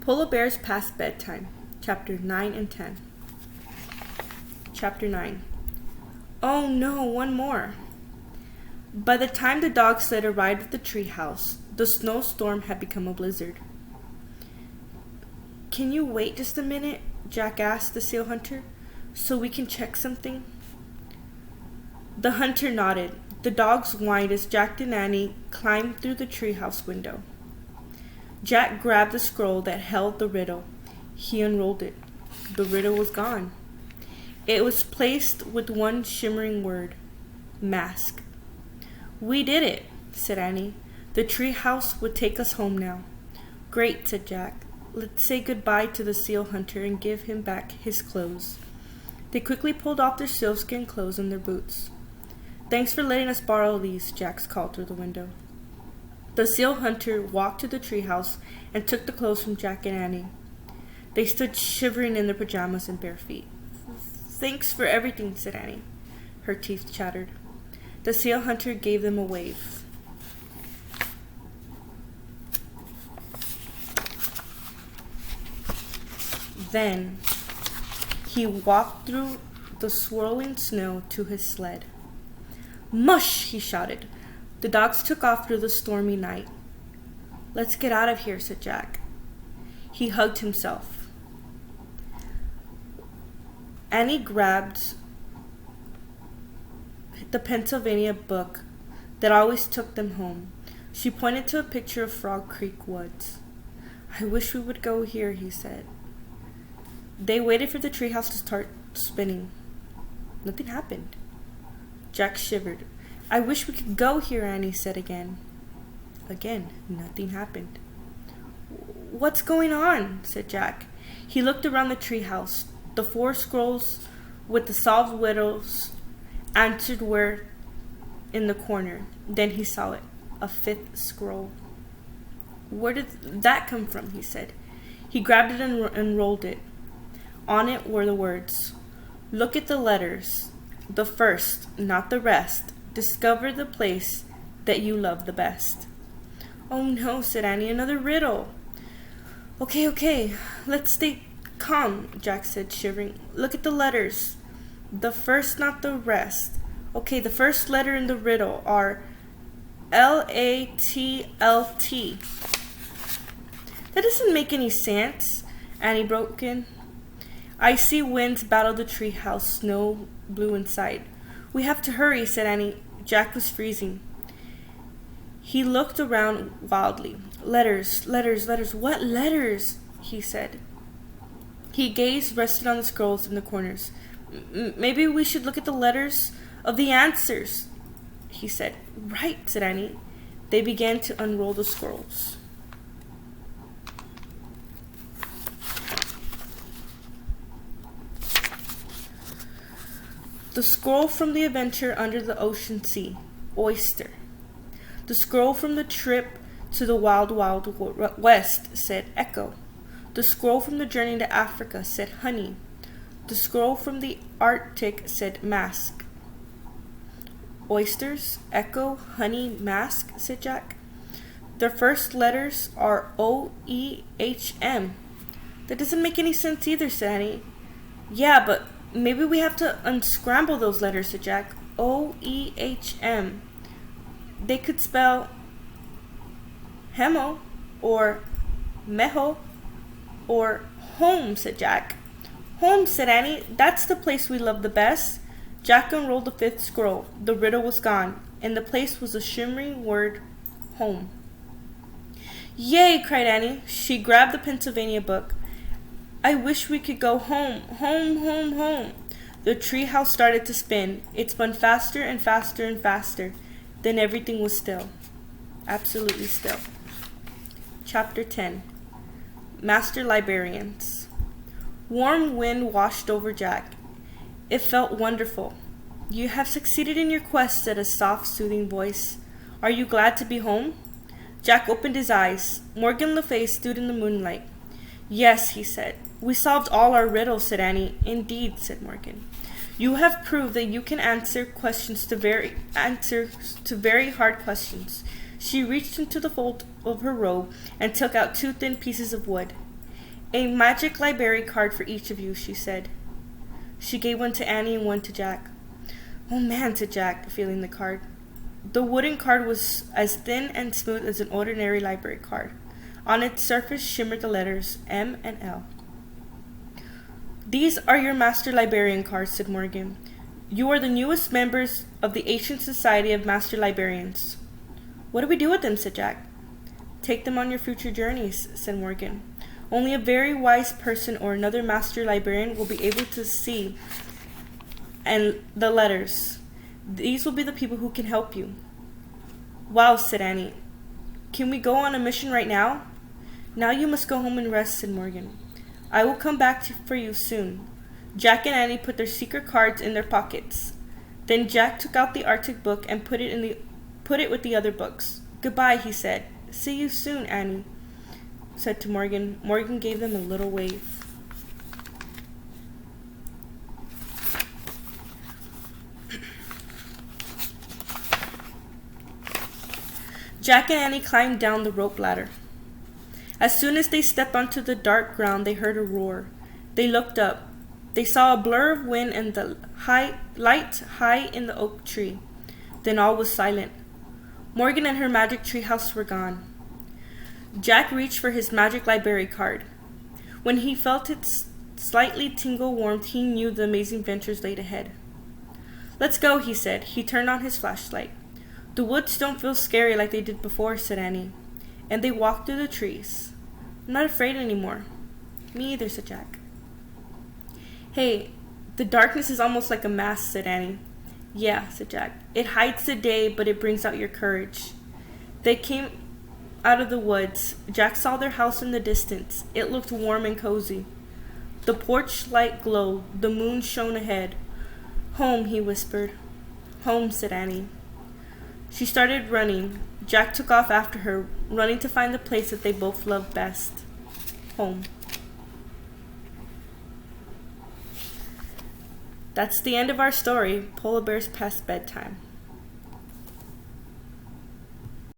Polar Bears Past Bedtime, Chapter 9 and 10. Chapter 9. Oh no, one more. By the time the dog sled arrived at the treehouse, the snowstorm had become a blizzard. "Can you wait just a minute?" Jack asked the seal hunter, "so we can check something?" The hunter nodded. The dogs whined as Jack and Annie climbed through the treehouse window. Jack grabbed the scroll that held the riddle. He unrolled it. The riddle was gone. It was placed with one shimmering word: mask. "We did it," said Annie. "The treehouse would take us home now." "Great," said Jack. "Let's say goodbye to the seal hunter and give him back his clothes." They quickly pulled off their sealskin clothes and their boots. "Thanks for letting us borrow these," Jack called through the window. The seal hunter walked to the treehouse and took the clothes from Jack and Annie. They stood shivering in their pajamas and bare feet. "Thanks for everything," said Annie. Her teeth chattered. The seal hunter gave them a wave. Then he walked through the swirling snow to his sled. "Mush!" he shouted. The dogs took off through the stormy night. "Let's get out of here," said Jack. He hugged himself. Annie grabbed the Pennsylvania book that always took them home. She pointed to a picture of Frog Creek woods. "I wish we would go here," he said. They waited for the treehouse to start spinning. Nothing happened. Jack shivered. "I wish we could go here," Annie said again. Again, nothing happened. "What's going on?" said Jack. He looked around the treehouse. The 4 scrolls with the solved riddles answered were in the corner. Then he saw it, a 5th scroll. "Where did that come from?" he said. He grabbed it and unrolled it. On it were the words: "Look at the letters. The first, not the rest. Discover the place that you love the best." "Oh no," said Annie, "another riddle." Okay, let's stay calm," Jack said, shivering. "Look at the letters. The first, not the rest. Okay, the first letter in the riddle are L-A-T-L-T. "That doesn't make any sense," Annie broke in. Icy winds battled the treehouse. Snow blew inside. "We have to hurry," said Annie. Jack was freezing. He looked around wildly. Letters. "What letters?" he said. He gazed, rested on the scrolls in the corners. Maybe we should look at the letters of the answers," he said. "Right," said Annie. They began to unroll the scrolls. The scroll from the adventure under the ocean sea, oyster. The scroll from the trip to the wild west said echo. The scroll from the journey to Africa said honey. The scroll from the Arctic said mask. "Oysters, echo, honey, mask," said Jack. "Their first letters are O-E-H-M. "That doesn't make any sense either," said Annie. "Yeah, but maybe we have to unscramble those letters," said Jack. O-E-H-M. They could spell hemo or meho or home," said Jack. "Home," said Annie. "That's the place we love the best." Jack unrolled the 5th scroll. The riddle was gone. In the place was a shimmering word: home. "Yay!" cried Annie. She grabbed the Pennsylvania book. "I wish we could go home. Home, home, home." The treehouse started to spin. It spun faster and faster and faster. Then everything was still. Absolutely still. Chapter 10. Master Librarians. Warm wind washed over Jack. It felt wonderful. "You have succeeded in your quest," said a soft, soothing voice. "Are you glad to be home?" Jack opened his eyes. Morgan Le Fay stood in the moonlight. "Yes," he said. "We solved all our riddles," said Annie. "Indeed," said Morgan. "You have proved that you can answer very hard questions." She reached into the fold of her robe and took out 2 thin pieces of wood. A magic library card for each of you, she said. She gave one to Annie and one to Jack. Oh man, said Jack, feeling the card. The wooden card was as thin and smooth as an ordinary library card. On its surface shimmered the letters M and L. These are your Master Librarian cards, said Morgan. You are the newest members of the Ancient Society of Master Librarians. What do we do with them, said Jack. Take them on your future journeys, said Morgan. Only a very wise person or another Master Librarian will be able to see and the letters. These will be the people who can help you. Wow, said Annie. Can we go on a mission right now? Now you must go home and rest, said Morgan. I will come back for you soon. Jack and Annie put their secret cards in their pockets. Then Jack took out the Arctic book and put it with the other books. Goodbye, he said. See you soon, Annie said to Morgan. Morgan gave them a little wave. Jack and Annie climbed down the rope ladder. As soon as they stepped onto the dark ground, they heard a roar. They looked up. They saw a blur of wind and the light high in the oak tree. Then all was silent. Morgan and her magic treehouse were gone. Jack reached for his magic library card. When he felt its slightly tingle warmth, he knew the amazing adventures laid ahead. Let's go, he said. He turned on his flashlight. The woods don't feel scary like they did before, said Annie. And they walked through the trees. I'm not afraid anymore. Me either, said Jack. Hey, the darkness is almost like a mask, said Annie. Yeah, said Jack. It hides the day, but it brings out your courage. They came out of the woods. Jack saw their house in the distance. It looked warm and cozy. The porch light glowed. The moon shone ahead. Home, he whispered. Home, said Annie. She started running. Jack took off after her, running to find the place that they both loved best. Home. That's the end of our story, Polar Bears Past Bedtime.